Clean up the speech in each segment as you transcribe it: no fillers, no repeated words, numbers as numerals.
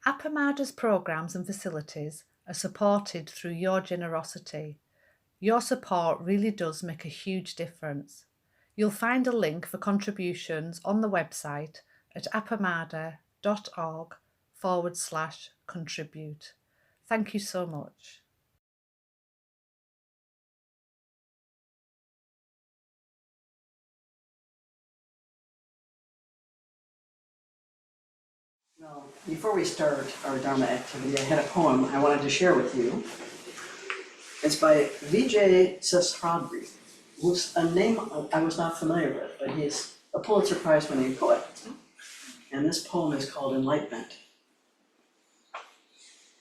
Appamada's programs and facilities are supported through your generosity. Your support really does make a huge difference. You'll find a link for contributions on the website at appamada.org/contribute. Thank you so much. Well, before we start our Dharma activity, I had a poem I wanted to share with you. It's by Vijay Seshardi, who's a name I was not familiar with, but he's a Pulitzer Prize winning poet. And this poem is called Enlightenment.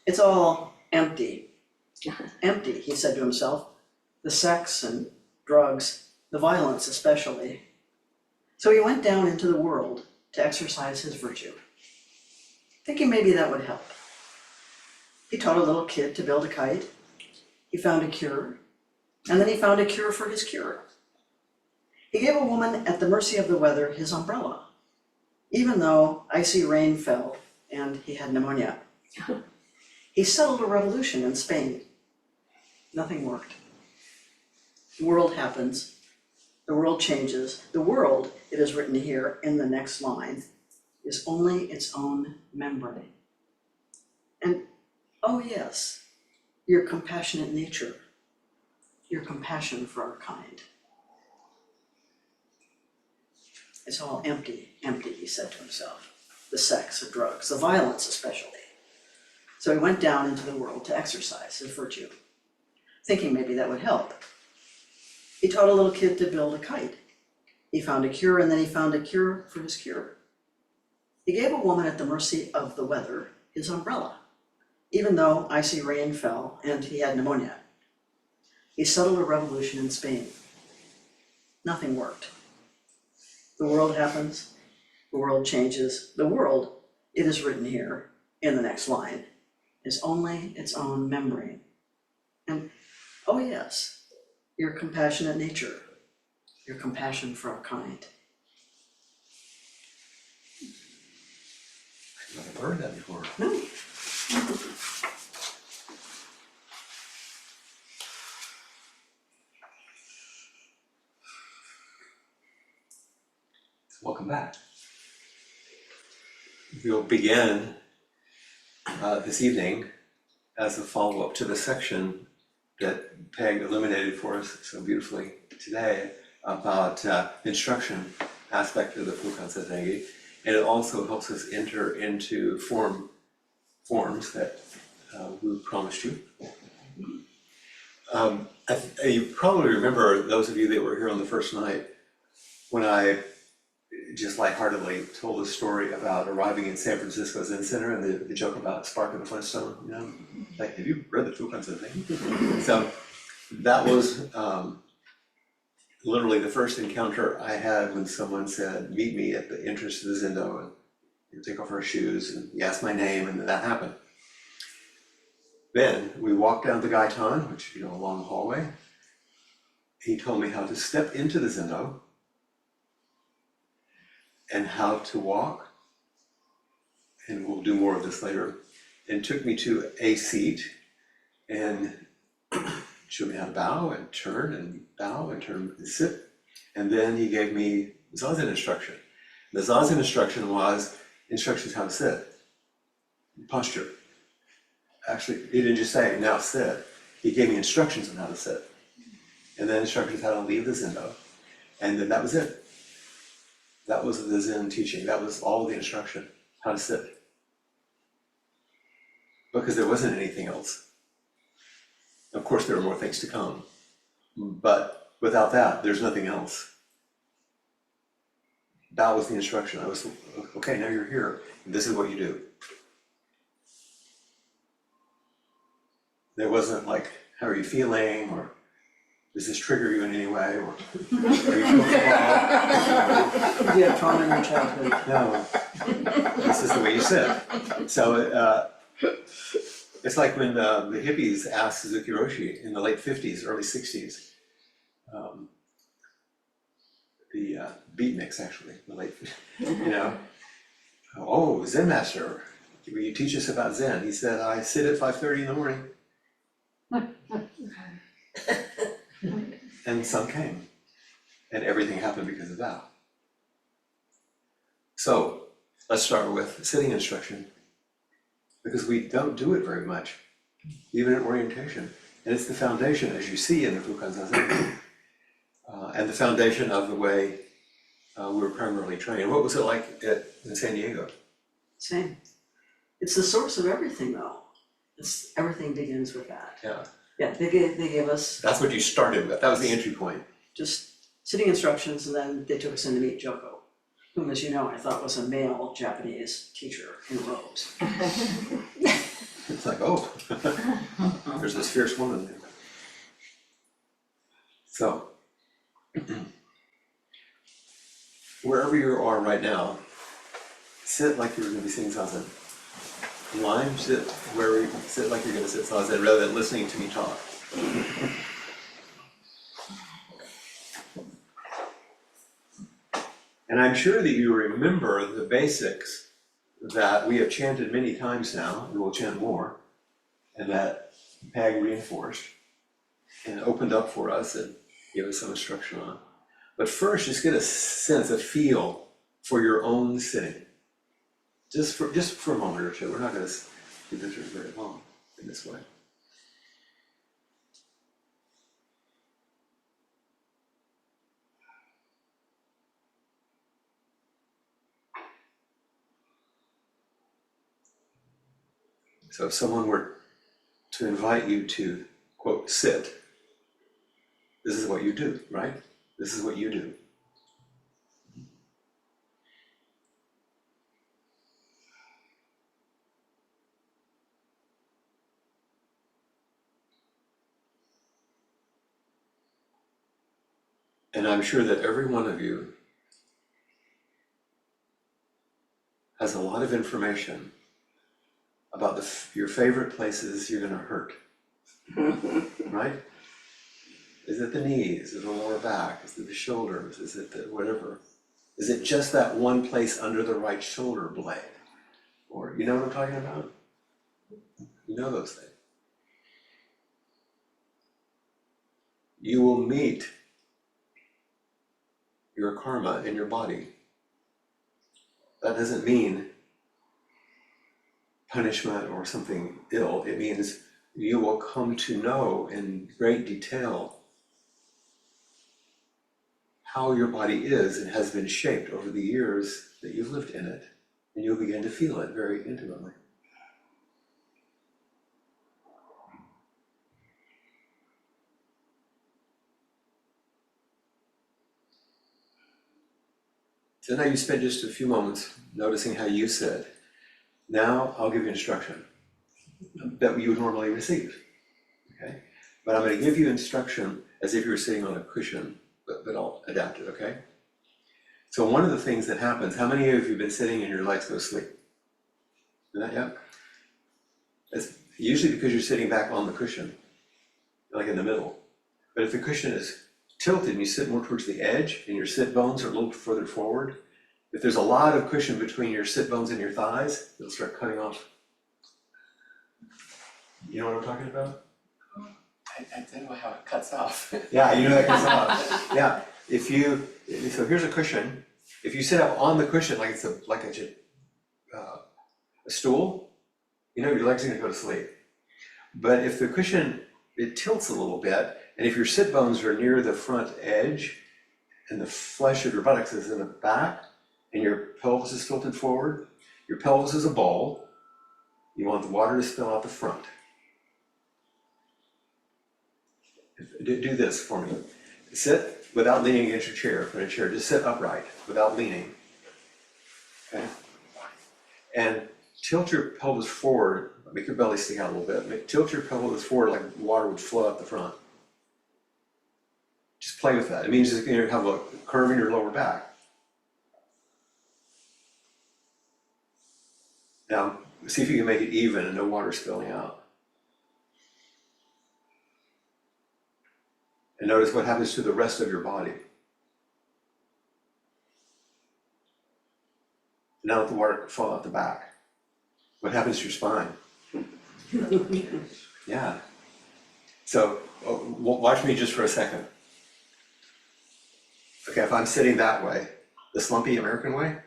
It's all empty. Empty, he said to himself. The sex and drugs, the violence especially. So he went down into the world to exercise his virtue, thinking maybe that would help. He taught a little kid to build a kite. He found a cure, and then he found a cure for his cure. He gave a woman at the mercy of the weather his umbrella, even though icy rain fell and he had pneumonia. He settled a revolution in Spain. Nothing worked. The world happens. The world changes. The world, it is written here in the next line, is only its own membrane. And oh yes, your compassionate nature, your compassion for our kind. It's all empty, empty, he said to himself. The sex, the drugs, the violence especially. So he went down into the world to exercise his virtue, thinking maybe that would help. He taught a little kid to build a kite. He found a cure, and then he found a cure for his cure. He gave a woman at the mercy of the weather his umbrella, even though icy rain fell and he had pneumonia. He settled a revolution in Spain. Nothing worked. The world happens, the world changes. The world, it is written here in the next line, is only its own membrane. And oh yes, your compassionate nature, your compassion for our kind. I've never heard that before. No. Welcome back. We'll begin this evening as a follow-up to the section that Peg illuminated for us so beautifully today about the instruction aspect of the Fukan Zazen. And it also helps us enter into forms that we promised you. You probably remember, those of you that were here on the first night, when I just lightheartedly told a story about arriving in San Francisco Zen Center and the joke about Spark of the Flintstone, you know, like, have you read the Fukan Zazen? So that was literally the first encounter I had when someone said, meet me at the entrance to the Zendo, and you take off our shoes, and he asked my name, and that happened. Then we walked down the Gaitan, which, you know, a long hallway. He told me how to step into the Zendo and how to walk, and we'll do more of this later, and took me to a seat and showed me how to bow and turn and bow and turn and sit. And then he gave me Zazen instruction. The Zazen instruction was instructions how to sit, posture. Actually, he didn't just say, now sit. He gave me instructions on how to sit. And then instructions how to leave the Zendo. And then that was it. That was the Zen teaching. That was all the instruction, how to sit. Because there wasn't anything else. Of course, there are more things to come, but without that, there's nothing else. That was the instruction. I was, okay, now you're here. This is what you do. There wasn't like, how are you feeling? Or does this trigger you in any way? Or are you comfortable? Do you have trauma in your childhood? No. This is the way you sit. So it's like when the hippies asked Suzuki Roshi in the late 50s, early 60s, the beatniks actually, the late, you know, oh, Zen master, will you teach us about Zen? He said, I sit at 5:30 in the morning. And the sun came, and everything happened because of that. So let's start with sitting instruction, because we don't do it very much, even in orientation. And it's the foundation, as you see in the Fukan Zazen, and the foundation of the way we were primarily trained. What was it like in San Diego? Same. It's the source of everything though. Everything begins with that. Yeah, Yeah, they gave us that's what you started with. That was the entry point. just sitting instructions, and then they took us in to meet Joko, whom, as you know, I thought was a male Japanese teacher in robes. It's like, oh, there's this fierce woman there. So, wherever you are right now, sit like you're gonna be sitting Zazen. Line, sit like you're gonna sit Zazen rather than listening to me talk. And I'm sure that you remember the basics that we have chanted many times now, and we'll chant more, and that Peg reinforced and opened up for us and gave us some instruction on. But first, just get a sense, a feel for your own sitting. Just for a moment or two. We're not going to do this for very long in this way. So if someone were to invite you to, quote, sit, this is what you do, right? This is what you do. And I'm sure that every one of you has a lot of information about your favorite places you're going to hurt, right? Is it the knees? Is it the lower back? Is it the shoulders? Is it the whatever? Is it just that one place under the right shoulder blade? Or, you know what I'm talking about? You know those things. You will meet your karma in your body. That doesn't mean punishment or something ill. It means you will come to know in great detail how your body is and has been shaped over the years that you've lived in it. And you'll begin to feel it very intimately. So now you spend just a few moments noticing how you sit. Now I'll give you instruction that you would normally receive, okay? But I'm going to give you instruction as if you were sitting on a cushion, but I'll adapt it, okay? So one of the things that happens, how many of you have been sitting and your legs go to sleep? Is that yet? It's usually because you're sitting back on the cushion, like in the middle. But if the cushion is tilted and you sit more towards the edge and your sit bones are a little further forward, if there's a lot of cushion between your sit bones and your thighs, it'll start cutting off. You know what I'm talking about? I don't know how it cuts off. Yeah, you know that cuts off. Yeah, so here's a cushion. If you sit up on the cushion like it's a stool, you know your legs are gonna go to sleep. But if the cushion, it tilts a little bit, and if your sit bones are near the front edge and the flesh of your buttocks is in the back and your pelvis is tilted forward, your pelvis is a bowl, you want the water to spill out the front. Do this for me. Sit without leaning against your chair, in a chair, just sit upright without leaning. Okay? And tilt your pelvis forward, make your belly stick out a little bit, tilt your pelvis forward like water would flow out the front. Just play with that. It means you're going to have a curve in your lower back. Now, see if you can make it even and no water spilling out. And notice what happens to the rest of your body. Now let the water fall out the back. What happens to your spine? Yeah. So watch me just for a second. Okay, if I'm sitting that way, the slumpy American way,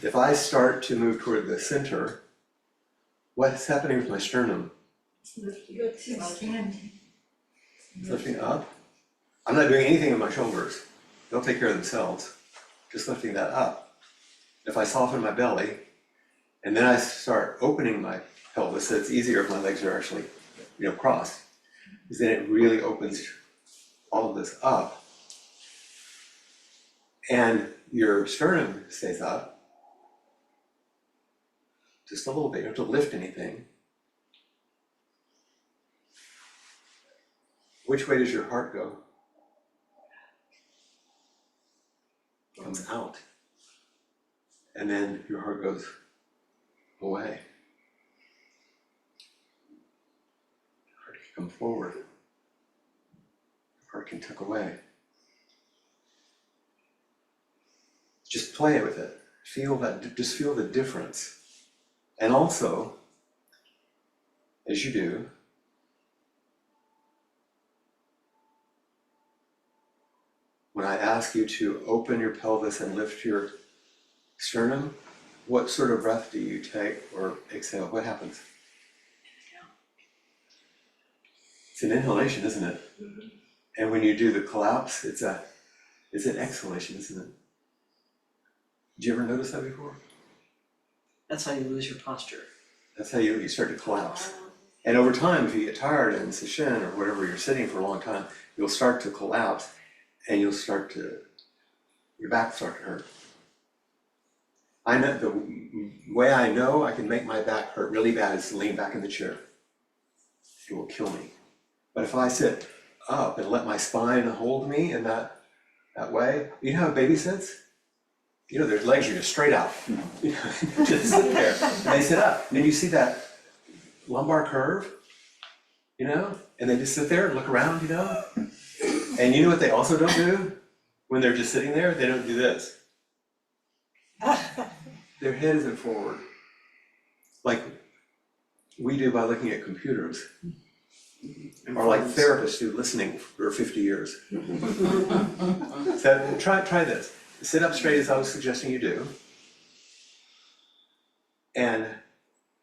if I start to move toward the center, what's happening with my sternum? It's lifting up. I'm not doing anything with my shoulders. They'll take care of themselves. Just lifting that up. If I soften my belly, and then I start opening my pelvis, so it's easier if my legs are actually, crossed, because then it really opens all of this up. And your sternum stays up. Just a little bit, you don't have to lift anything. Which way does your heart go? It comes out. And then your heart goes away. Your heart can come forward. Your heart can tuck away. Just play with it. Feel that, just feel the difference. And also, as you do, when I ask you to open your pelvis and lift your sternum, what sort of breath do you take or exhale? What happens? It's an inhalation, isn't it? Mm-hmm. And when you do the collapse, it's an exhalation, isn't it? Did you ever notice that before? That's how you lose your posture. That's how you start to collapse. And over time, if you get tired in sesshin or whatever, you're sitting for a long time, you'll start to collapse and your back start to hurt. I know the way I know I can make my back hurt really bad is to lean back in the chair. It will kill me. But if I sit up and let my spine hold me in that way, you know how a baby sits? Their legs are just straight out. Just sit there, and they sit up. And you see that lumbar curve, and they just sit there and look around, And you know what they also don't do? When they're just sitting there, they don't do this. Their head isn't forward, like we do by looking at computers, or like therapists do listening for 50 years. So try this. Sit up straight as I was suggesting you do, and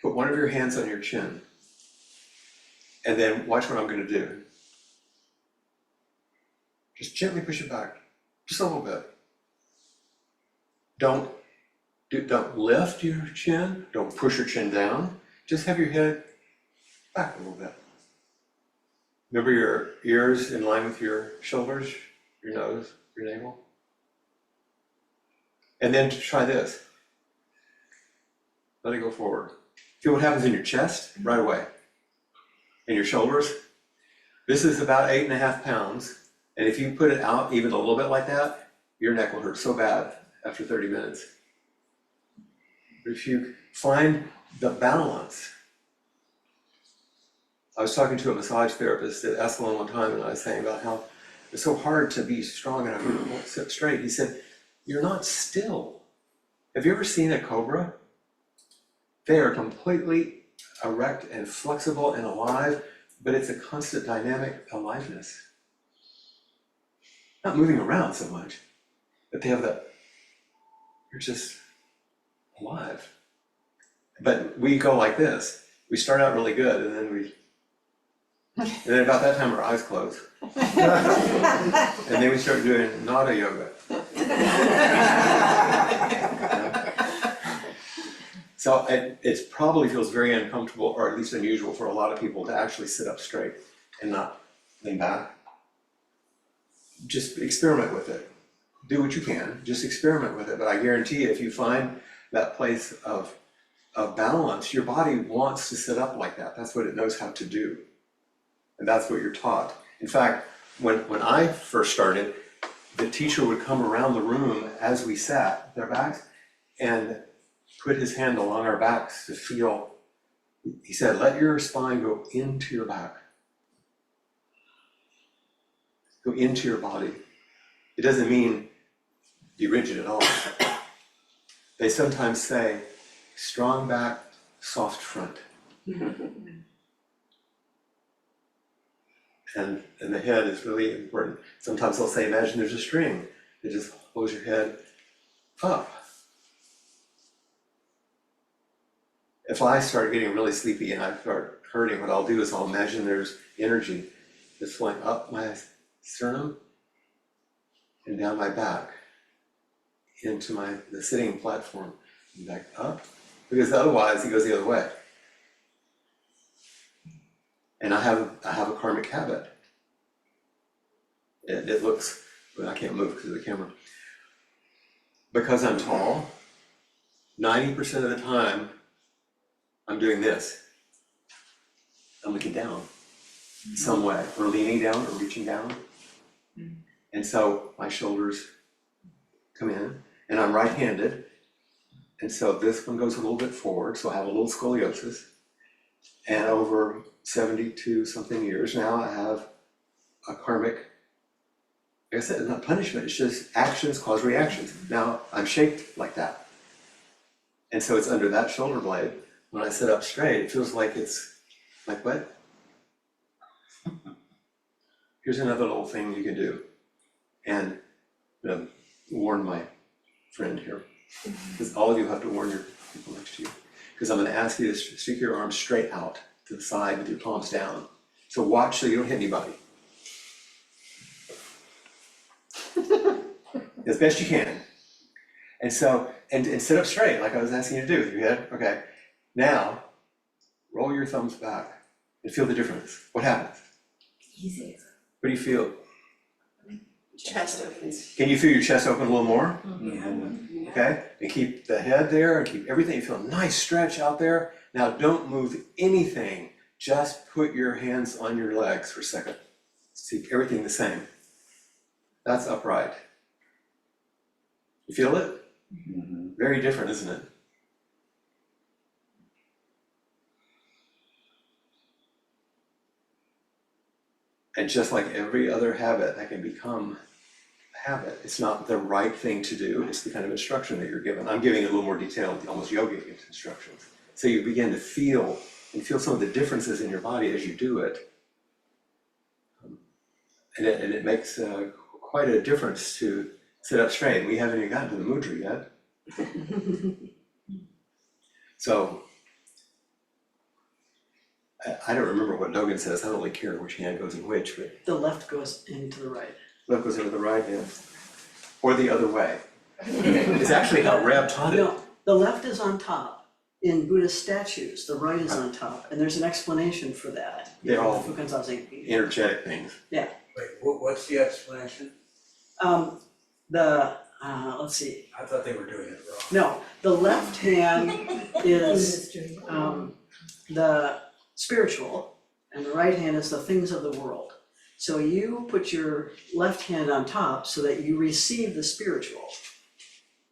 put one of your hands on your chin, and then watch what I'm going to do. Just gently push it back, just a little bit. Don't lift your chin, don't push your chin down, just have your head back a little bit. Remember your ears in line with your shoulders, your nose, your navel. And then to try this. Let it go forward. Feel what happens in your chest right away. And your shoulders. This is about 8.5 pounds. And if you put it out even a little bit like that, your neck will hurt so bad after 30 minutes. But if you find the balance. I was talking to a massage therapist at Esalen one time, and I was saying about how it's so hard to be strong enough to sit straight. He said, you're not still. Have you ever seen a cobra? They are completely erect and flexible and alive, but it's a constant dynamic aliveness. Not moving around so much, but they have that, you're just alive. But we go like this. We start out really good, and then about that time our eyes close. And then we start doing nada yoga. So it probably feels very uncomfortable, or at least unusual for a lot of people to actually sit up straight and not lean back. Just experiment with it. Do what you can, just experiment with it. But I guarantee you, if you find that place of balance, your body wants to sit up like that. That's what it knows how to do. And that's what you're taught. In fact, when I first started, the teacher would come around the room as we sat, their backs, and put his hand along our backs to feel. He said, let your spine go into your back. Go into your body. It doesn't mean be rigid at all. They sometimes say, strong back, soft front. And the head is really important. Sometimes they'll say, imagine there's a string, and just hold your head up. If I start getting really sleepy and I start hurting, what I'll do is I'll imagine there's energy that's flowing up my sternum and down my back into the sitting platform and back up, because otherwise it goes the other way. And I have a karmic habit. It looks, well, I can't move because of the camera. Because I'm tall, 90% of the time I'm doing this. I'm looking down some way, or leaning down or reaching down. And so my shoulders come in, and I'm right-handed. And so this one goes a little bit forward, so I have a little scoliosis. And over 72 something years now, I have a karmic, like I said, it's not punishment, it's just actions cause reactions. Now I'm shaped like that. And so it's under that shoulder blade. When I sit up straight, it feels like it's like what? Here's another little thing you can do. And warn my friend here, because all of you have to warn your people next to you. Because I'm going to ask you to stick your arms straight out to the side with your palms down. So watch so you don't hit anybody. As best you can. And so, and sit up straight like I was asking you to do with your head. Okay. Now, roll your thumbs back and feel the difference. What happens? Easy. What do you feel? Chest opens. Can you feel your chest open a little more? Mm-hmm. Okay, and keep the head there and keep everything, you feel a nice stretch out there. Now don't move anything, just put your hands on your legs for a second. Keep everything the same. That's upright. You feel it? Mm-hmm. Very different, isn't it? And just like every other habit that can become a habit, it's not the right thing to do, it's the kind of instruction that you're given. I'm giving a little more detailed, almost yogic instructions. So you begin to feel some of the differences in your body as you do it. And it makes quite a difference to sit up straight. We haven't even gotten to the mudra yet. So, I don't remember what Dogen says, I don't really care which hand goes in which, but The left goes into the right. left goes into the right hand, or the other way. It's actually how Reb taught it. No, the left is on top. In Buddhist statues, the right is on top, and there's an explanation for that. They're all Fukan-zazen. energetic things. Wait, what's the explanation? Let's see, I thought they were doing it wrong. no, the left hand is the spiritual, and the right hand is the things of the world. So you put your left hand on top so that you receive the spiritual,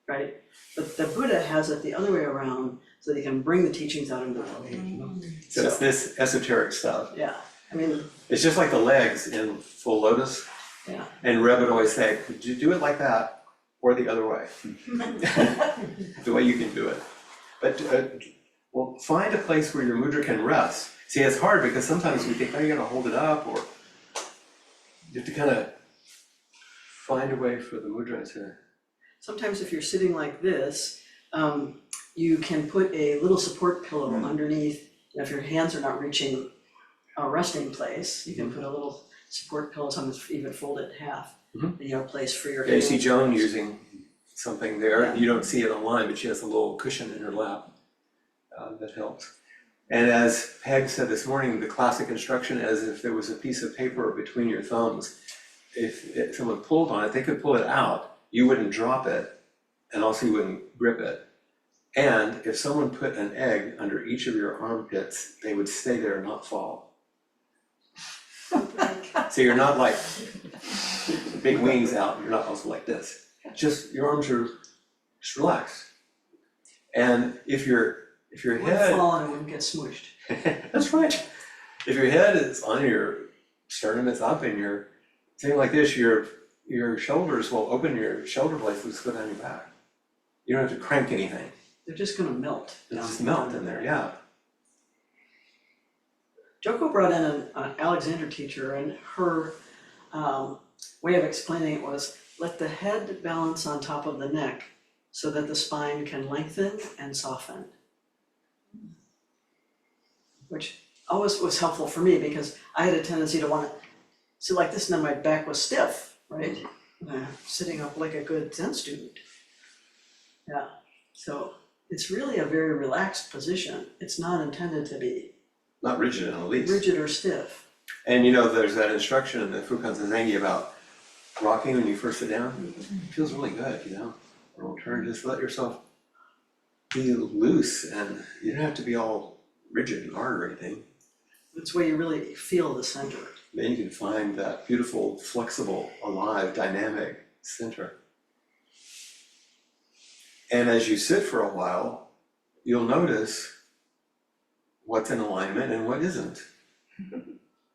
right? But the Buddha has it the other way around, so that he can bring the teachings out into the world. So it's this esoteric stuff. Yeah, I mean, It's just like the legs in full lotus. yeah. And Reb would always say, could you do it like that or the other way? The way you can do it. But well, find a place where your mudra can rest. See, it's hard because sometimes we think, oh, you're gonna hold it up, or you have to kind of find a way for the mudra to. Sometimes if you're sitting like this, you can put a little support pillow underneath. And if your hands are not reaching a resting place, you can put a little support pillow, sometimes even fold it in half. Mhm. And you have a place for your Yeah, you see hands. Joan using something there. Yeah. You don't see it online, but she has a little cushion in her lap that helps. And as Peg said this morning, the classic instruction is if there was a piece of paper between your thumbs, if someone pulled on it, they could pull it out. You wouldn't drop it, and also you wouldn't grip it. And if someone put an egg under each of your armpits, they would stay there and not fall. So you're not like big wings out, you're not also like this. Just your arms are just relaxed. And if your It wouldn't head, fall and it wouldn't get smooshed. that's right. If your head is on your sternum, it's up, and you're sitting like this, your shoulders will open, your shoulder blades will just go down your back. You don't have to crank anything. they're just gonna melt. They down just melt down in there, yeah. Joko brought in an Alexander teacher, and her way of explaining it was, let the head balance on top of the neck so that the spine can lengthen and soften. Which always was helpful for me because I had a tendency to want to sit like this and then my back was stiff, right? Sitting up like a good Zen student. Yeah, so it's really a very relaxed position. It's not intended to be Not rigid in the least. rigid or stiff. And you know, there's that instruction in the Fukan Zazengi about rocking when you first sit down. It feels really good, you know? Don't turn, just let yourself be loose, and you don't have to be all rigid and hard or anything. It's where you really feel the center. Then you can find that beautiful, flexible, alive, dynamic center. And as you sit for a while, you'll notice what's in alignment and what isn't.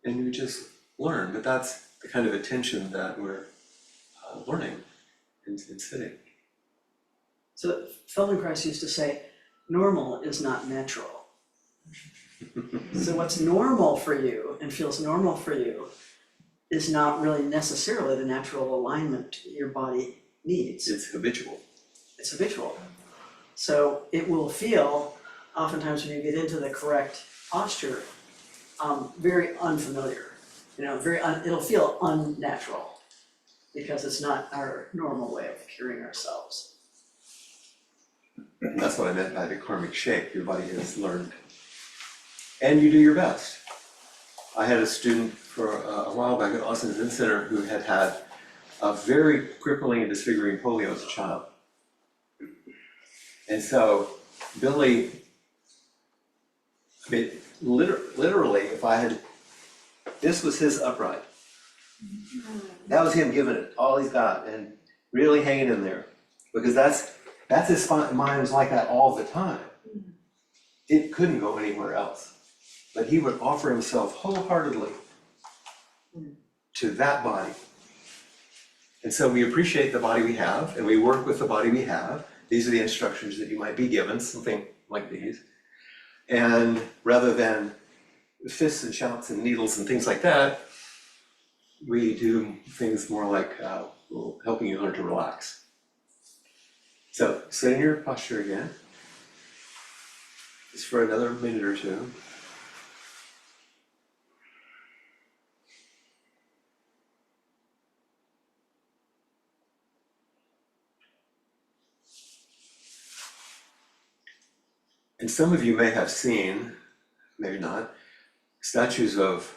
And you just learn, but that's the kind of attention that we're learning in sitting. So Feldenkrais used to say, normal is not natural. So what's normal for you and feels normal for you is not really necessarily the natural alignment your body needs. It's habitual. It's habitual. So it will feel, oftentimes when you get into the correct posture, very unfamiliar. You know, it'll feel unnatural because it's not our normal way of carrying ourselves. That's what I meant by the karmic shape your body has learned. And you do your best. I had a student for a while back at Austin Zen Center who had had a very crippling and disfiguring polio as a child. And so Billy, I mean, literally, if I had, this was his upright. That was him giving it all he's got and really hanging in there. Because that's his spine, mind was like that all the time. It couldn't go anywhere else. But he would offer himself wholeheartedly to that body. And so we appreciate the body we have and we work with the body we have. These are the instructions that you might be given, something like these. And rather than fists and shouts and needles and things like that, we do things more like helping you learn to relax. So sit in your posture again, just for another minute or two. And some of you may have seen, maybe not, statues of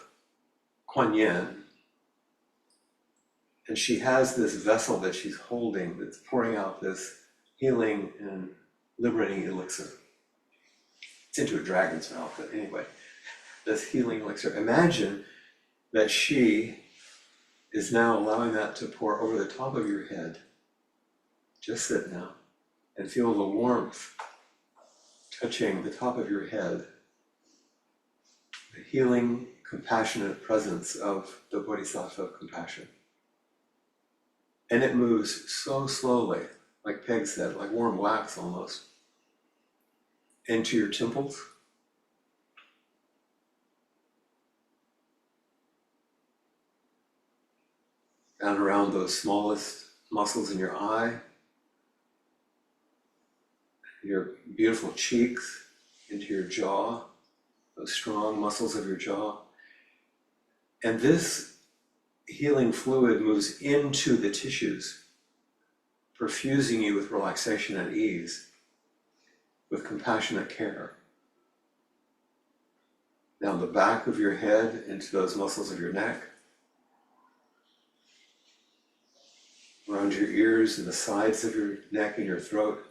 Kuan Yin. And she has this vessel that she's holding that's pouring out this healing and liberating elixir. It's into a dragon's mouth, but anyway, this healing elixir. Imagine that she is now allowing that to pour over the top of your head. Just sit now and feel the warmth touching the top of your head, the healing, compassionate presence of the Bodhisattva of compassion. And it moves so slowly, like Peg said, like warm wax almost, into your temples, down around those smallest muscles in your eye, your beautiful cheeks, into your jaw, those strong muscles of your jaw. And this healing fluid moves into the tissues, perfusing you with relaxation and ease, with compassionate care. Down the back of your head into those muscles of your neck, around your ears and the sides of your neck and your throat.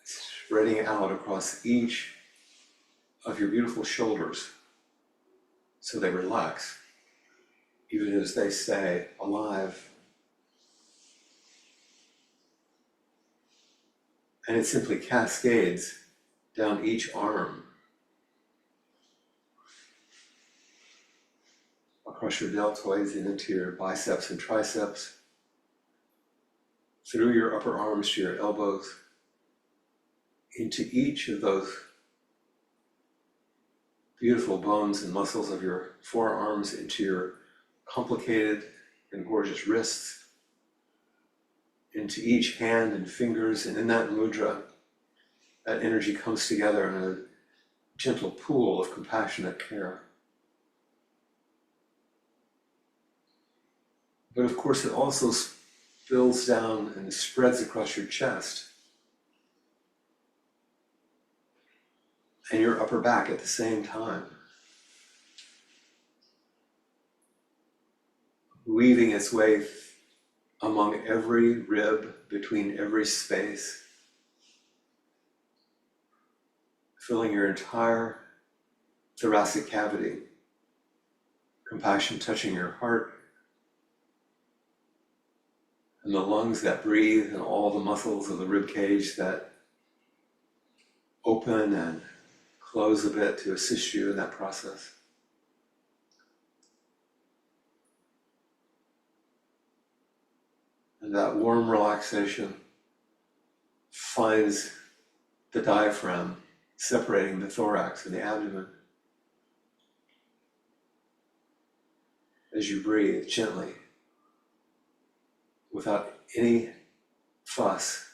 Spreading out across each of your beautiful shoulders so they relax, even as they stay alive. And it simply cascades down each arm, across your deltoids and into your biceps and triceps, through your upper arms to your elbows, into each of those beautiful bones and muscles of your forearms, into your complicated and gorgeous wrists, into each hand and fingers, and in that mudra, that energy comes together in a gentle pool of compassionate care. But of course, it also spills down and spreads across your chest and your upper back at the same time, weaving its way among every rib, between every space, filling your entire thoracic cavity, compassion touching your heart, and the lungs that breathe, and all the muscles of the rib cage that open and close a bit to assist you in that process. And that warm relaxation finds the diaphragm, separating the thorax and the abdomen. As you breathe gently, without any fuss,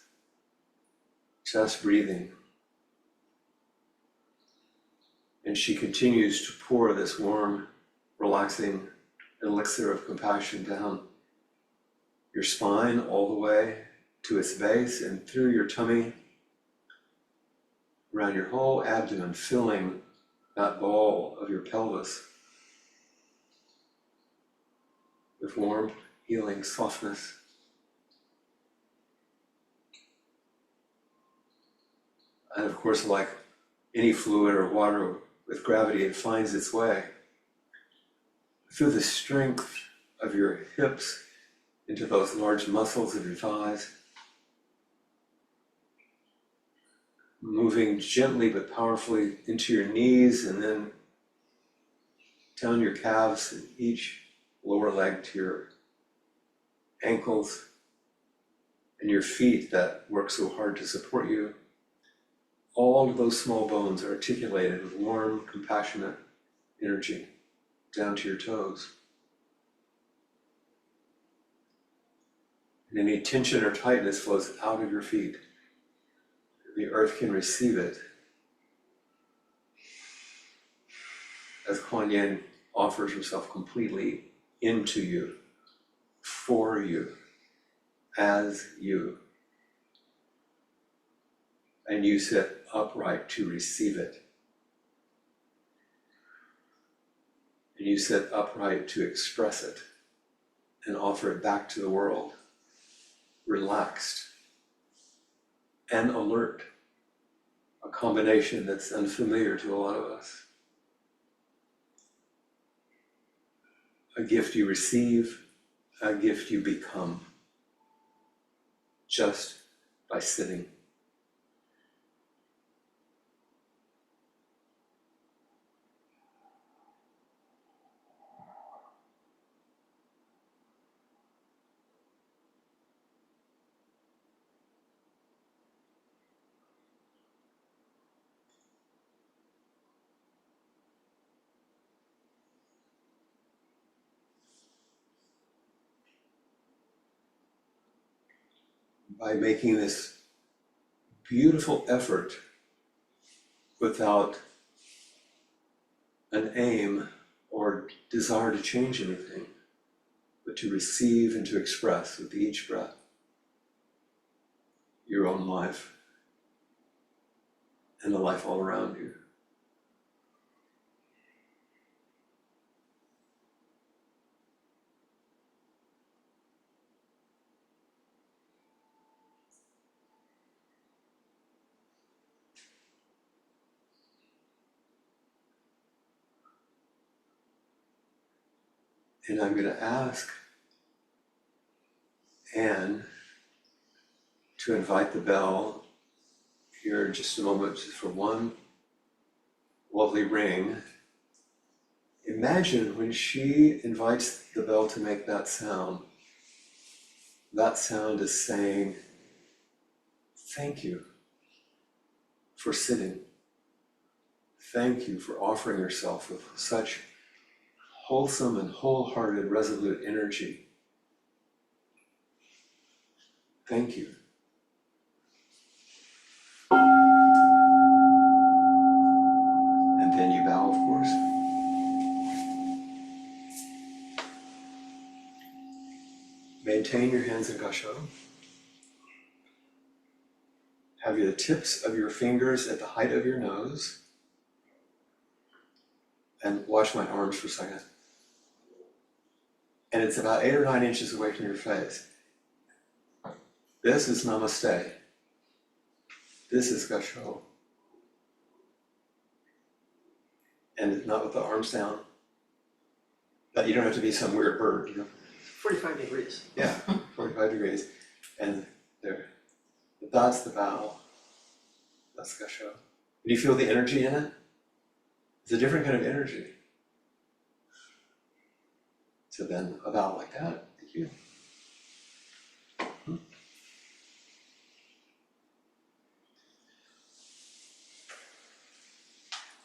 just breathing. And she continues to pour this warm, relaxing elixir of compassion down your spine all the way to its base and through your tummy, around your whole abdomen, filling that ball of your pelvis with warmth, healing, softness. And of course, like any fluid or water with gravity, it finds its way through the strength of your hips into those large muscles of your thighs, moving gently but powerfully into your knees and then down your calves and each lower leg to your ankles and your feet that work so hard to support you. All of those small bones are articulated with warm, compassionate energy down to your toes. And any tension or tightness flows out of your feet. The earth can receive it. As Kuan Yin offers herself completely into you, for you, as you. And you sit upright to receive it. And you sit upright to express it and offer it back to the world, relaxed and alert, a combination that's unfamiliar to a lot of us. A gift you receive, a gift you become, just by sitting. By making this beautiful effort without an aim or desire to change anything, but to receive and to express with each breath your own life and the life all around you. And I'm going to ask Anne to invite the bell here in just a moment, just for one lovely ring. Imagine when she invites the bell to make that sound, that sound is saying, thank you for sitting. Thank you for offering yourself with such wholesome and wholehearted, resolute energy. Thank you. And then you bow, of course. Maintain your hands in gasho. Have the tips of your fingers at the height of your nose. And watch my arms for a second. And it's about 8 or 9 inches away from your face. This is namaste. This is gasho. And not with the arms down. But you don't have to be some weird bird, 45 degrees. Yeah, 45 degrees. And there. That's the bow. That's gasho. Do you feel the energy in it? It's a different kind of energy. So then a bow like that. Thank you.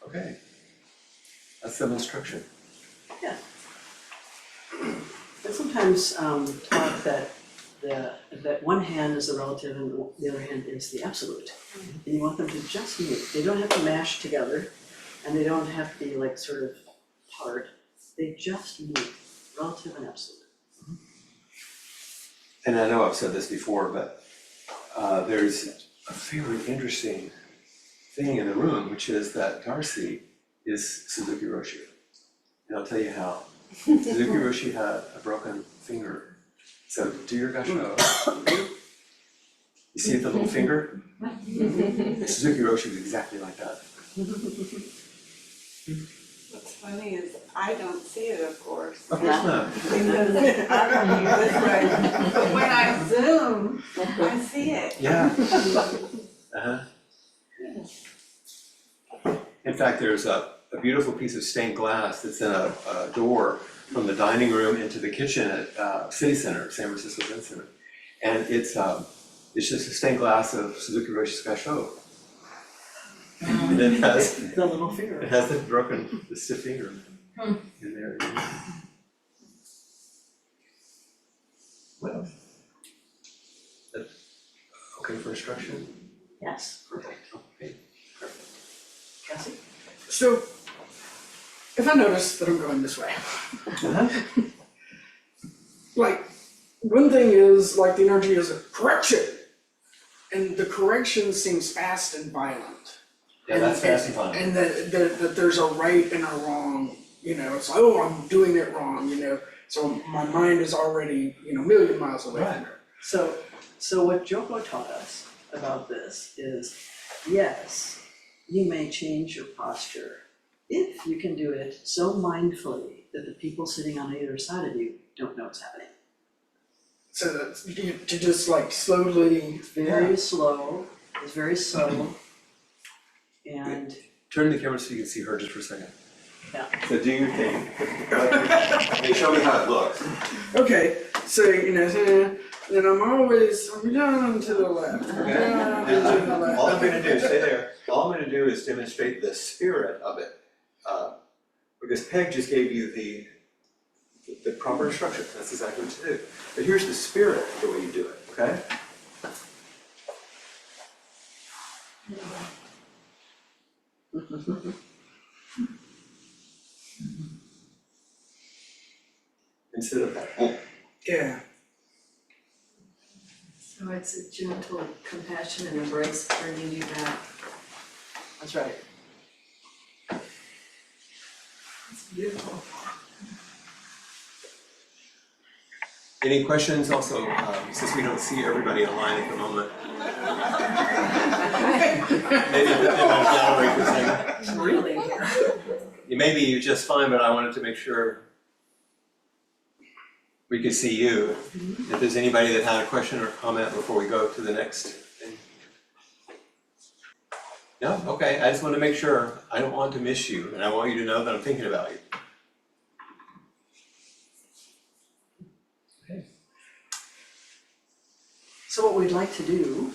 Okay. That's some instruction. Yeah. I sometimes talk that that one hand is the relative and the other hand is the absolute. And you want them to just meet. They don't have to mash together and they don't have to be like sort of hard. They just meet, relative and absolute. And I know I've said this before, but there's a very interesting thing in the room, which is that Darcy is Suzuki Roshi. And I'll tell you how. Suzuki Roshi had a broken finger. So do your gasho. You see the little finger? Suzuki Roshi was exactly like that. What's funny is I don't see it, of course. Of course not. Because I'm this way. But when I zoom, I see it. Yeah. Uh-huh. In fact, there's a beautiful piece of stained glass that's in a door from the dining room into the kitchen at City Center, San Francisco Zen Center. And it's just a stained glass of Suzuki Roshi's gasho. And it has The little finger. It has the stiff finger in there. Well, that okay for instruction? Yes, perfect. Okay. Cassie? So, if I notice that I'm going this way, like, one thing is, like, the energy is a correction, and the correction seems fast and violent. Yeah, that's fast and violent. And that there's a right and a wrong, it's like, oh, I'm doing it wrong, so my mind is already, a million miles away from it. So what Joko taught us about this is, yes, you may change your posture if you can do it so mindfully that the people sitting on either side of you don't know what's happening. So that to just like slowly, Very slow, it's very subtle. And Turn the camera so you can see her just for a second. yeah, So do your thing. Hey, show me how it looks. okay, so then I'm down to the left, down to the left. All I'm gonna do, stay there, all I'm gonna do is demonstrate the spirit of it. Because Peg just gave you the proper instruction, that's exactly what to do. But here's the spirit of the way you do it, okay? Instead of that. Yeah, So it's a gentle compassion and embrace bringing you back. that's right. It's beautiful. Any questions also, since we don't see everybody online at the moment? Maybe put them on gallery for a second. It's really here. You may be just fine, but I wanted to make sure we could see you. If there's anybody that had a question or comment before we go to the next thing. No? Okay, I just want to make sure. I don't want to miss you, and I want you to know that I'm thinking about you. Okay. So what we'd like to do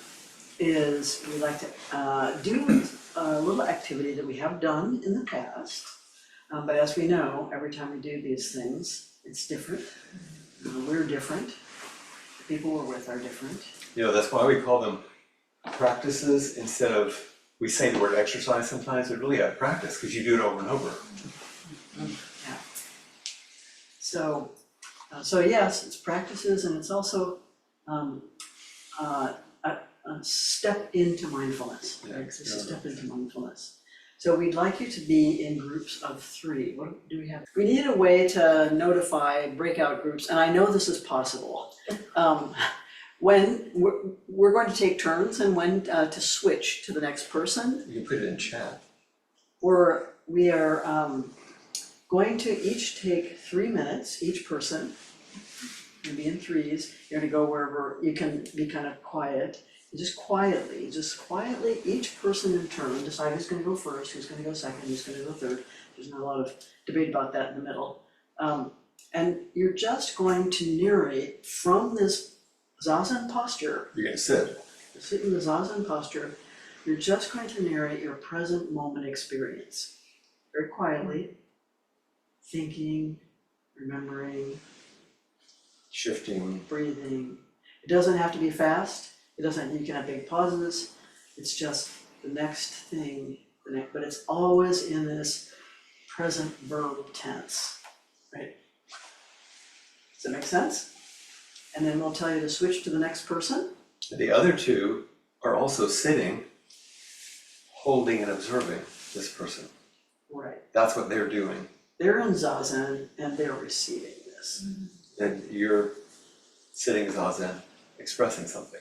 is we'd like to do a little activity that we have done in the past. But as we know, every time we do these things, it's different. We're different. The people we're with are different. You know, that's why we call them practices instead of, we say the word exercise sometimes, but really a practice, because you do it over and over. Yeah. So yes, it's practices, and it's also a step into mindfulness, right? It's a step into mindfulness. So we'd like you to be in groups of 3. What do we have? We need a way to notify breakout groups, and I know this is possible. When we're going to take turns and when to switch to the next person. You can put it in chat. We are going to each take 3 minutes, each person. You'll be in 3s, you're gonna go wherever, you can be kind of quiet. Just quietly, each person in turn, decide who's gonna go first, who's gonna go second, who's gonna go third. There's not a lot of debate about that in the middle. And you're just going to narrate from this Zazen posture. You're gonna sit. Sit in the Zazen posture. You're just going to narrate your present moment experience. Very quietly, thinking, remembering, Shifting. breathing. It doesn't have to be fast. You can have big pauses. It's just the next thing, but it's always in this present verb tense, right? Does that make sense? And then we'll tell you to switch to the next person. The other 2 are also sitting, holding and observing this person. Right. That's what they're doing. They're in Zazen and they're receiving this. And you're sitting Zazen, expressing something.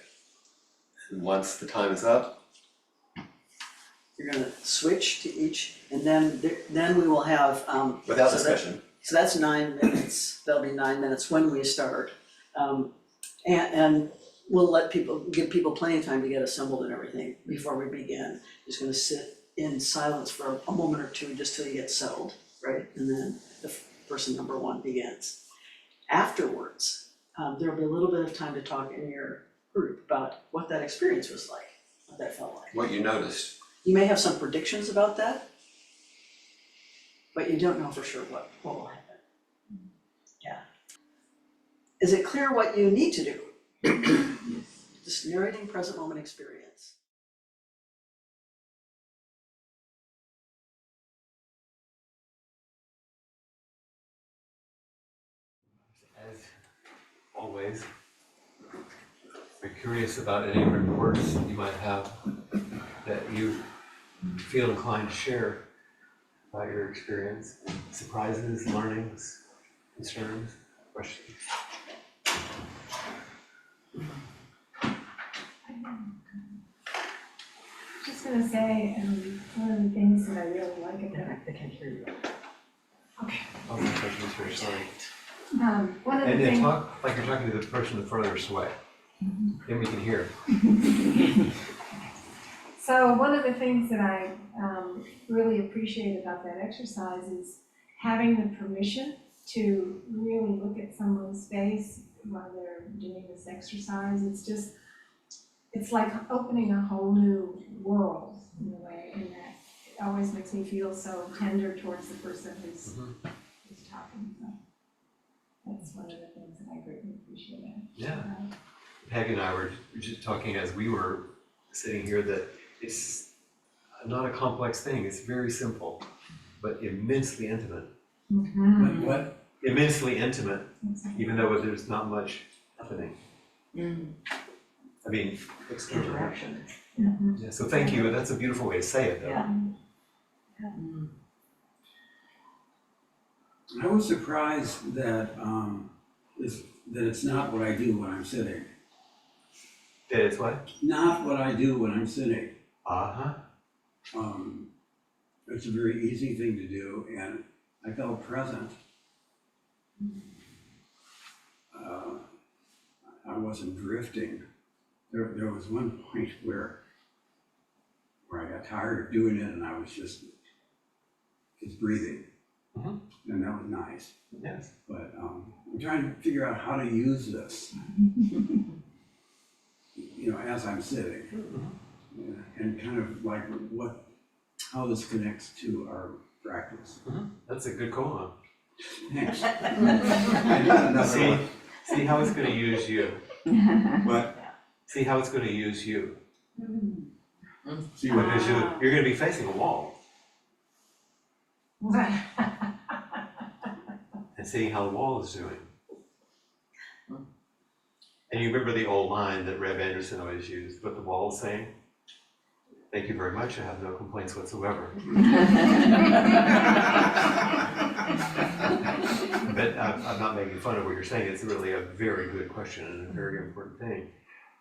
And once the time is up, You're gonna switch to each, and then we will have without so discussion. So that's 9 minutes. There'll be 9 minutes when we start. And we'll give people plenty of time to get assembled and everything before we begin. Just gonna sit in silence for a moment or 2 just till you get settled, right? And then the person number 1 begins. Afterwards, there'll be a little bit of time to talk in your group about what that experience was like, what that felt like. What you noticed. You may have some predictions about that, but you don't know for sure what will happen. Yeah. Is it clear what you need to do? Just narrating present moment experience. As always, we're curious about any reports you might have that you feel inclined to share about your experience, surprises, learnings, concerns, questions. Just gonna say, one of the things that I really like about I can't hear you. okay. Oh, my question is very sorry. One of the And things. talk like you're talking to the person furthest away. Then we can hear. So one of the things that I really appreciate about that exercise is having the permission to really look at someone's face while they're doing this exercise. It's like opening a whole new world in a way, and that it always makes me feel so tender towards the person who's talking. So that's one of the things that I greatly appreciate. Yeah. Peg and I were just talking as we were sitting here that it's not a complex thing. It's very simple, but immensely intimate. Mm-hmm. What? Immensely intimate, even though there's not much happening. I mean, external. Interaction. Yeah, so thank you. That's a beautiful way to say it, though. Yeah. I was surprised that, that it's not what I do when I'm sitting. That it's what? Not what I do when I'm sitting. Uh-huh. It's a very easy thing to do, and I felt present. I wasn't drifting. There was one point where I got tired of doing it, and I was just breathing. Mhm. And that was nice. Yes. But I'm trying to figure out how to use this. as I'm sitting. Yeah, and kind of like how this connects to our practice. That's a good koan. Thanks. I got another See, one. see how it's gonna use you. But See how it's gonna use you. see what Because you're gonna be facing a wall and seeing how the wall is doing. And you remember the old line that Rev Anderson always used, what the wall is saying? Thank you very much, I have no complaints whatsoever. But I'm not making fun of what you're saying, it's really a very good question and a very important thing.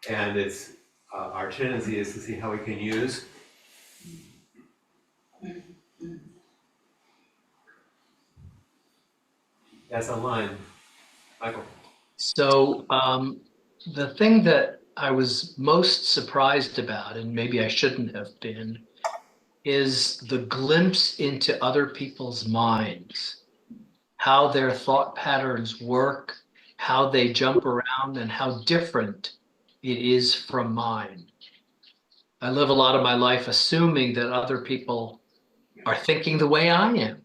And it's, our tendency is to see how we can use that's online. Michael. So the thing that I was most surprised about, and maybe I shouldn't have been, is the glimpse into other people's minds, how their thought patterns work, how they jump around, and how different it is from mine. I live a lot of my life assuming that other people are thinking the way I am,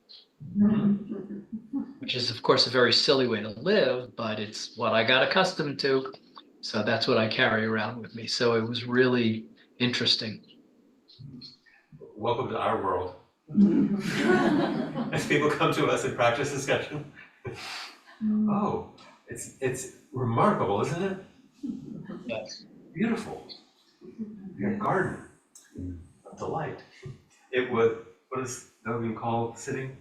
which is, of course, a very silly way to live, but it's what I got accustomed to. So that's what I carry around with me. So it was really interesting. Welcome to our world. As people come to us in practice discussion. Oh, it's remarkable, isn't it? Yes. Beautiful. Your garden of delight. It would, what is Dogen called sitting?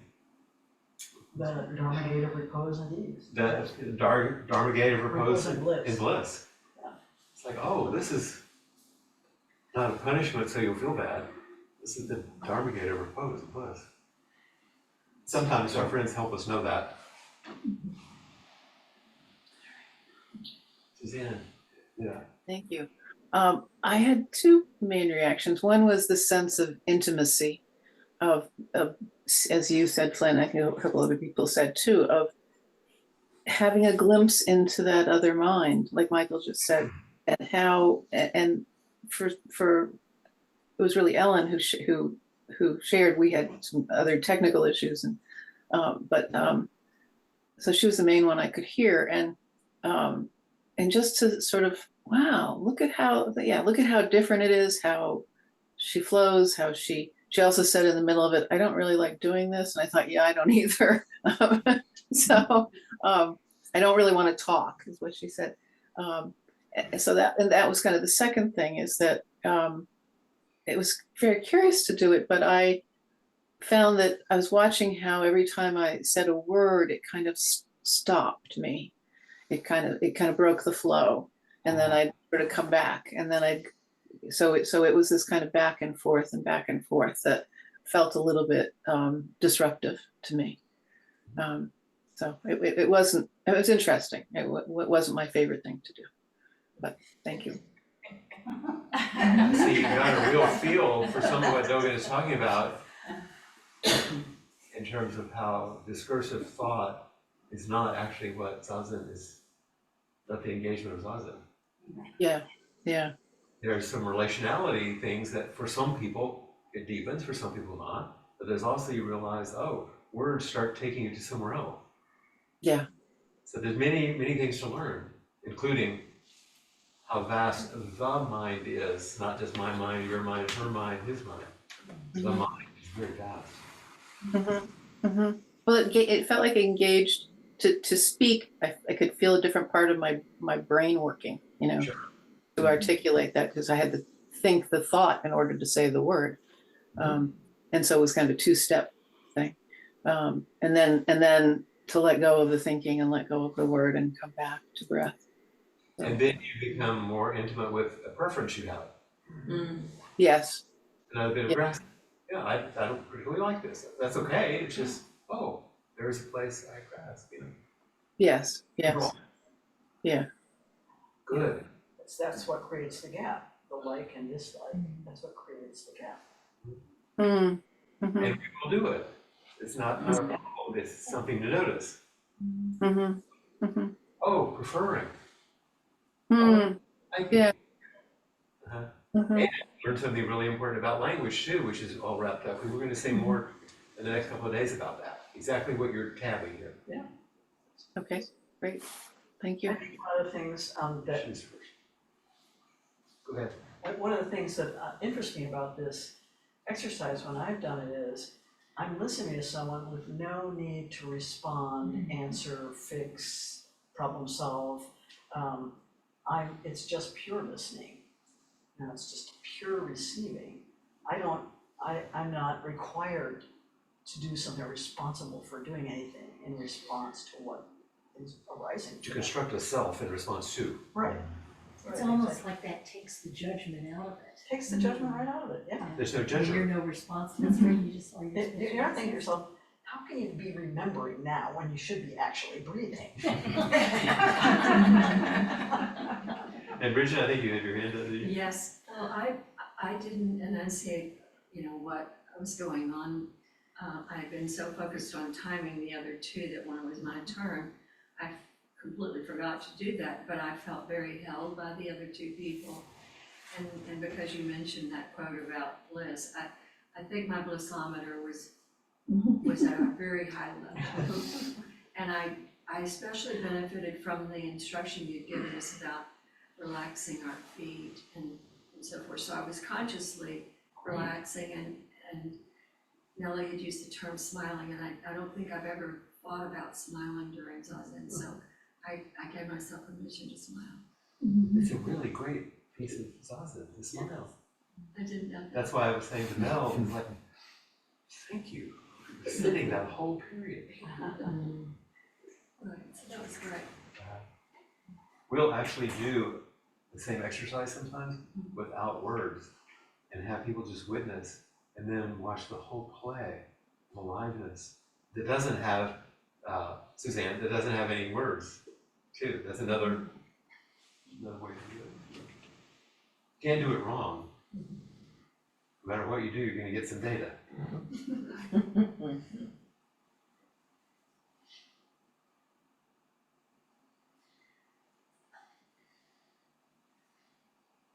The Dharma gate of repose and ease. The Dharma gate of repose and bliss. and bliss. Yeah. It's like, oh, this is not a punishment so you'll feel bad. This is the Dharma gate of repose and bliss. Sometimes our friends help us know that. Suzanne, yeah. Thank you. I had two main reactions. One was the sense of intimacy of, as you said, Flint, I think a couple other people said too, of having a glimpse into that other mind, like Michael just said, and how, and for it was really Ellen who shared. We had some other technical issues, and so she was the main one I could hear, and just to sort of, wow, look at how different it is, how she flows, how she also said in the middle of it, I don't really like doing this. And I thought, yeah, I don't either. So I don't really want to talk, is what she said. So that was kind of the second thing, is that it was very curious to do it, but I found that I was watching how every time I said a word, it kind of stopped me. It kind of broke the flow, and then I'd sort of come back, and then so it was this kind of back and forth that felt a little bit disruptive to me. So it wasn't. It was interesting. It wasn't my favorite thing to do, but thank you. So you got a real feel for some of what Dogen is talking about in terms of how discursive thought is not actually what Zazen is, not the engagement of Zazen. Yeah. There's some relationality things that for some people it deepens, for some people not. But there's also, you realize, oh, words start taking you to somewhere else. Yeah. So there's many, many things to learn, including how vast the mind is, not just my mind, your mind, her mind, his mind. The mind is very vast. Mm-hmm. Mm-hmm. Well, it felt like it engaged to speak. I could feel a different part of my brain working, Sure. to articulate that, because I had to think the thought in order to say the word. And so it was kind of a two-step thing. And then to let go of the thinking and let go of the word and come back to breath. So, And then you become more intimate with a preference you have. yes. Another bit of grasping. Yeah, I don't particularly like this. That's okay. It's just, oh, there's a place I grasp, Yes. Cool. Yeah. Good. That's what creates the gap, the like and dislike. That's what creates the gap. Mm-hmm. Mm-hmm. And people do it. It's not a problem. It's something to notice. Mm-hmm. Mm-hmm. Oh, preferring. Mm-hmm. I Yeah. And learned something really important about language too, which is all wrapped up. And we're gonna say more in the next couple of days about that. Exactly what you're tabbing here. Okay, great, thank you. I think one of the things that She's first. Go ahead. one of the things that interests me about this exercise when I've done it is, I'm listening to someone with no need to respond, answer, fix, problem solve. It's just pure listening. It's just pure receiving. I'm not required to do something, responsible for doing anything in response to what is arising. To construct a self in response to. Right. It's Right, almost exactly. like that takes the judgment out of it. Takes the judgment right out of it, yeah. There's no You're judgment. no responsible, that's right, you just, all you're supposed to You're not do thinking to is- yourself, how can you be remembering now when you should be actually breathing? And Bridget, I think you had your hand up. Did you? Yes, well, I didn't enunciate, what was going on. I've been so focused on timing the other two that when it was my turn, I completely forgot to do that, but I felt very held by the other two people. And because you mentioned that quote about bliss, I think my blissometer was at a very high level. And I especially benefited from the instruction you'd given us about relaxing our feet and so forth. So I was consciously relaxing and Nellie had used the term smiling, and I don't think I've ever thought about smiling during Zazen, so I gave myself permission to smile. It's a really great piece of Zazen, the smile. I didn't know that. That's why I was saying to Mel, like, thank you for sitting that whole period. Right, so that was great. We'll actually do the same exercise sometimes without words and have people just witness and then watch the whole play, the liveness that doesn't have, Suzanne, that doesn't have any words too. That's another way to do it. Can't do it wrong. No matter what you do, you're gonna get some data.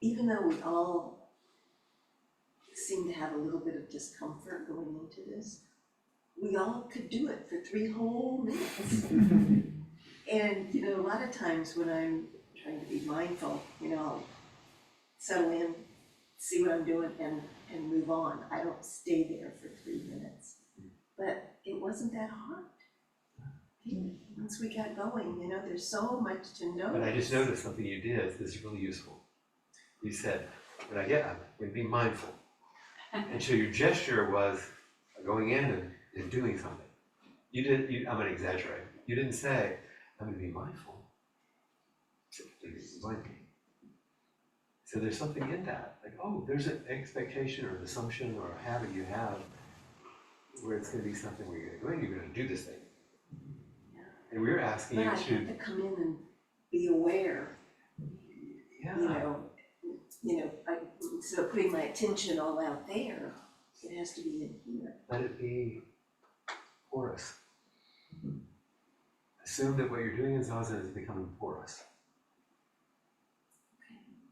Even though we all seem to have a little bit of discomfort going into this, we all could do it for 3 whole minutes. And, a lot of times when I'm trying to be mindful, I'll settle in, see what I'm doing and move on. I don't stay there for 3 minutes. But it wasn't that hard. Once we got going, there's so much to know. But I just noticed something you did that's really useful. You said, I'm gonna be mindful. And so your gesture was going in and doing something. I'm gonna exaggerate. You didn't say, I'm gonna be mindful. So there's something in that, like, oh, there's an expectation or an assumption or a habit you have where it's gonna be something where you're gonna go in, you're gonna do this thing. And we're asking But you I to, have to come in and be aware, instead of putting my attention all out there, it has to be in here. let it be porous. Assume that what you're doing in Zazen is becoming porous.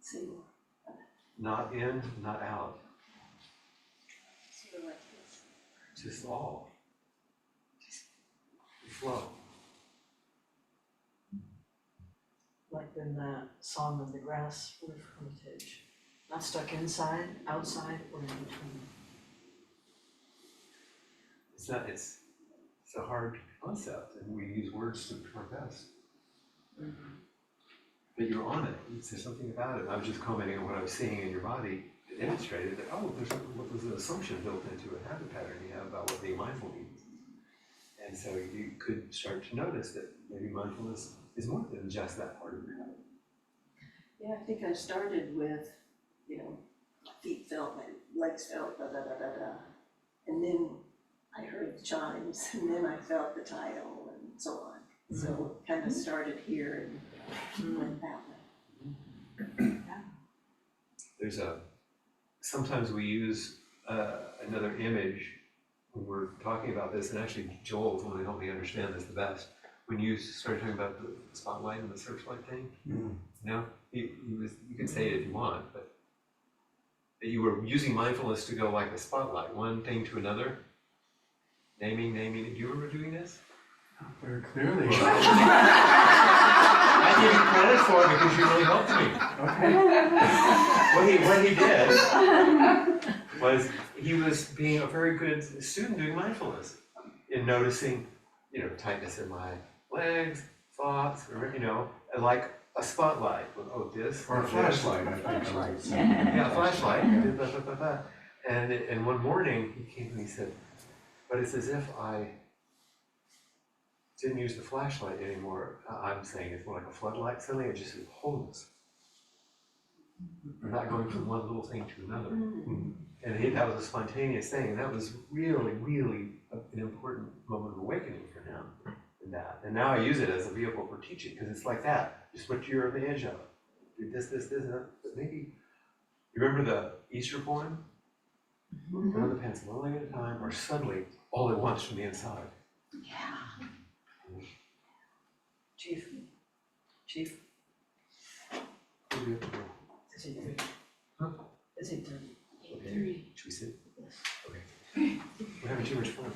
So, Not in, not out, sort of like this. just all. Just flow. Like in that song of the grass roof hermitage, not stuck inside, outside, or in between. It's a hard concept, and we use words to our best. But you're on it, there's something about it. I was just commenting on what I was seeing in your body that demonstrated that, there's an assumption built into a habit pattern you have about what being mindful means. And so you could start to notice that maybe mindfulness is more than just that part of your habit. Yeah, I think I started with, my feet felt, my legs felt, da da da da da. And then I heard the chimes, and then I felt the title, and so on. So it kind of started here and went that way. Sometimes we use another image when we're talking about this, and actually Joel is the one who helped me understand this the best. When you started talking about the spotlight and the searchlight thing, you can say it if you want, but that you were using mindfulness to go like a spotlight, one thing to another. Naming, do you remember doing this? Very clearly. I give you credit for it because you really helped me. What he did was he was being a very good student doing mindfulness in noticing, tightness in my legs, thoughts, and like a spotlight. Oh, this. Or a flashlight, I think. Yeah, a flashlight. And one morning he came and he said, but it's as if I didn't use the flashlight anymore. I'm saying it's more like a floodlight. Suddenly I just said, wholeness. We're not going from one little thing to another. And that was a spontaneous thing, and that was really, really an important moment of awakening for him in that. And now I use it as a vehicle for teaching, because it's like that. Just what you're on the edge of. Do this, and that. But maybe, you remember the Easter poem? Put on the pants one leg at a time, or suddenly all at once from the inside. Yeah. Chief. What do we have to do? It's 8:30. Huh? It's 8:30. Okay. Should we sit? Okay. We're having too much fun.